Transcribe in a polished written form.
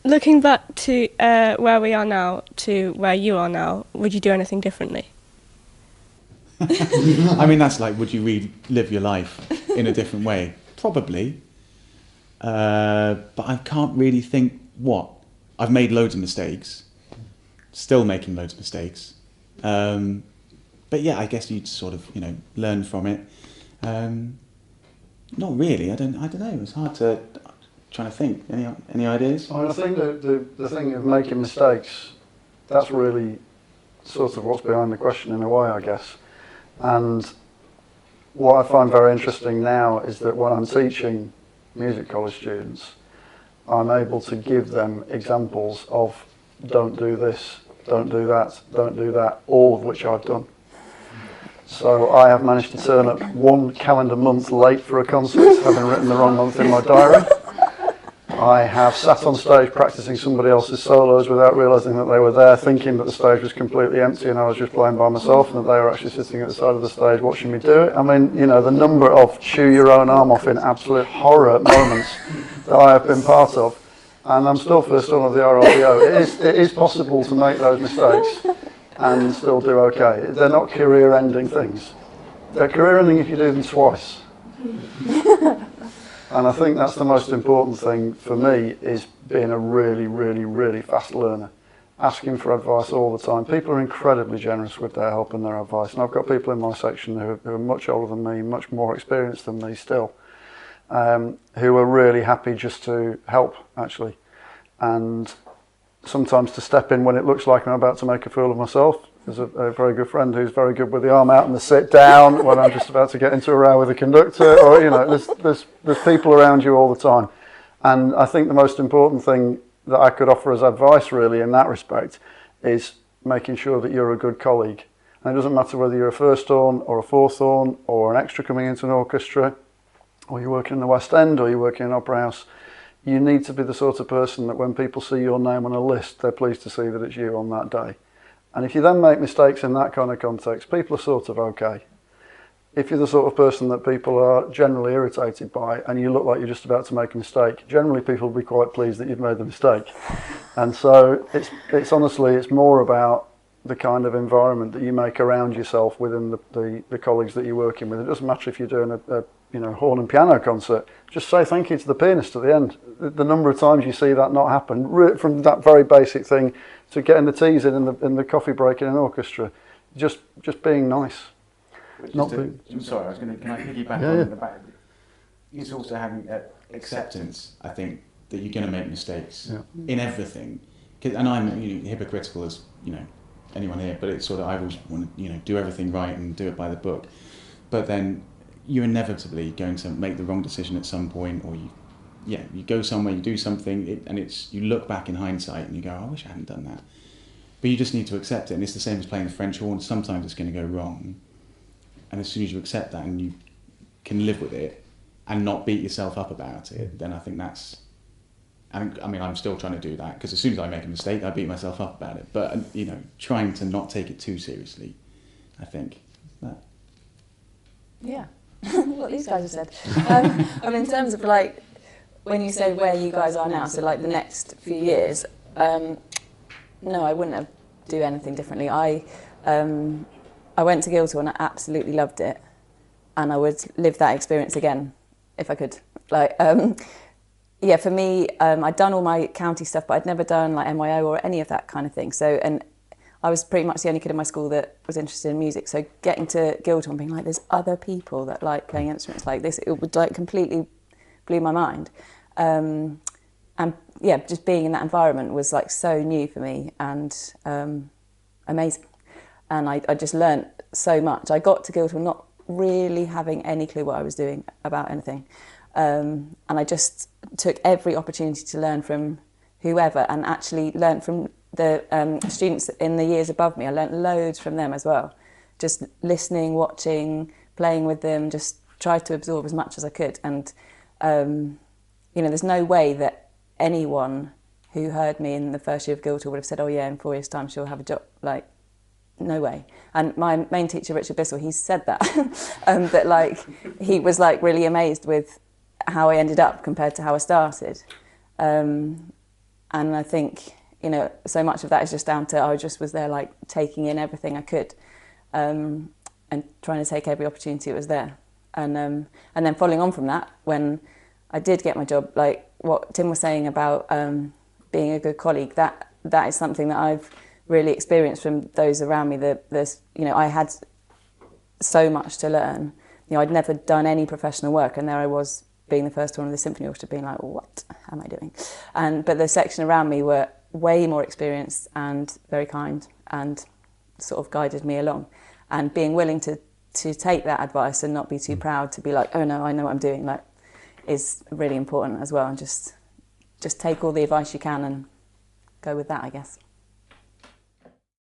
Looking back to where we are now to where you are now, would you do anything differently? I mean, that's like, would you live your life in a different way? Probably. But I can't really think what. I've made loads of mistakes. Still making loads of mistakes. But yeah, I guess you'd sort of, learn from it. Not really. I don't know. It's hard to trying to think. Any ideas? I think the thing of making mistakes, that's really sort of what's behind the question in a way, I guess. And what I find very interesting now is that when I'm teaching music college students, I'm able to give them examples of don't do this, don't do that, all of which I've done. So I have managed to turn up 1 calendar month late for a concert, having written the wrong month in my diary. I have sat on stage practicing somebody else's solos without realising that they were there, thinking that the stage was completely empty and I was just playing by myself, and that they were actually sitting at the side of the stage watching me do it. I mean, the number of chew your own arm off in absolute horror moments that I have been part of, and I'm still first on of the RRBO. It is possible to make those mistakes and still do okay. They're not career-ending things. They're career-ending if you do them twice. And I think that's the most important thing for me, is being a really, really, really fast learner. Asking for advice all the time. People are incredibly generous with their help and their advice. And I've got people in my section who are much older than me, much more experienced than me still, who are really happy just to help, actually. And sometimes to step in when it looks like I'm about to make a fool of myself. There's a very good friend who's very good with the arm out and the sit down when I'm just about to get into a row with the conductor, or there's people around you all the time. And I think the most important thing that I could offer as advice really in that respect is making sure that you're a good colleague. And it doesn't matter whether you're a first horn or a fourth horn or an extra coming into an orchestra, or you're working in the West End or you're working in an opera house. You need to be the sort of person that when people see your name on a list, they're pleased to see that it's you on that day. And if you then make mistakes in that kind of context, people are sort of okay. If you're the sort of person that people are generally irritated by and you look like you're just about to make a mistake, generally people will be quite pleased that you've made the mistake. And so it's honestly, it's more about the kind of environment that you make around yourself within the colleagues that you're working with. It doesn't matter if you're doing a horn and piano concert, just say thank you to the pianist at the end. The number of times you see that not happen, from that very basic thing to getting the teas in the coffee break in an orchestra, just being nice. I'm sorry, can I piggyback on the back? It's also having acceptance, I think, that you're going to make mistakes in everything. And I'm hypocritical as anyone here, but it's sort of, I always want to do everything right and do it by the book. But then you're inevitably going to make the wrong decision at some point, or you go somewhere, you do something, and you look back in hindsight and you go, I wish I hadn't done that. But you just need to accept it, and it's the same as playing the French horn. Sometimes it's going to go wrong, and as soon as you accept that and you can live with it and not beat yourself up about it, then I think that's. I'm still trying to do that, because as soon as I make a mistake, I beat myself up about it. But trying to not take it too seriously, I think. Yeah. What these guys have said. In terms of when you say where you guys are now, so the next few years, no, I wouldn't do anything differently. I went to Guildhall and I absolutely loved it, and I would live that experience again if I could. For me, I'd done all my county stuff, but I'd never done MYO or any of that kind of thing. So, and I was pretty much the only kid in my school that was interested in music. So getting to Guildhall and being there's other people that like playing instruments like this, it would completely blew my mind. And just being in that environment was so new for me and amazing. And I just learnt so much. I got to Guildhall not really having any clue what I was doing about anything. And I just took every opportunity to learn from whoever, and actually learnt from the students in the years above me. I learnt loads from them as well. Just listening, watching, playing with them, just tried to absorb as much as I could. And, there's no way that anyone who heard me in the first year of Guildhall would have said, oh yeah, in 4 years' time she'll have a job. No way. And my main teacher, Richard Bissell, he said that, that he was really amazed with how I ended up compared to how I started. And I think, you know, so much of that is just down to I just was there like taking in everything I could, and trying to take every opportunity that was there. And then following on from that, when I did get my job, like what Tim was saying about being a good colleague, that is something that I've really experienced from those around me. There's, you know, I had so much to learn. You know, I'd never done any professional work, and there I was being the first one in the symphony orchestra, being like, what am I doing? But the section around me were way more experienced and very kind, and sort of guided me along. And being willing to take that advice and not be too proud to be like, oh no, I know what I'm doing, like, is really important as well. And just take all the advice you can and go with that, I guess.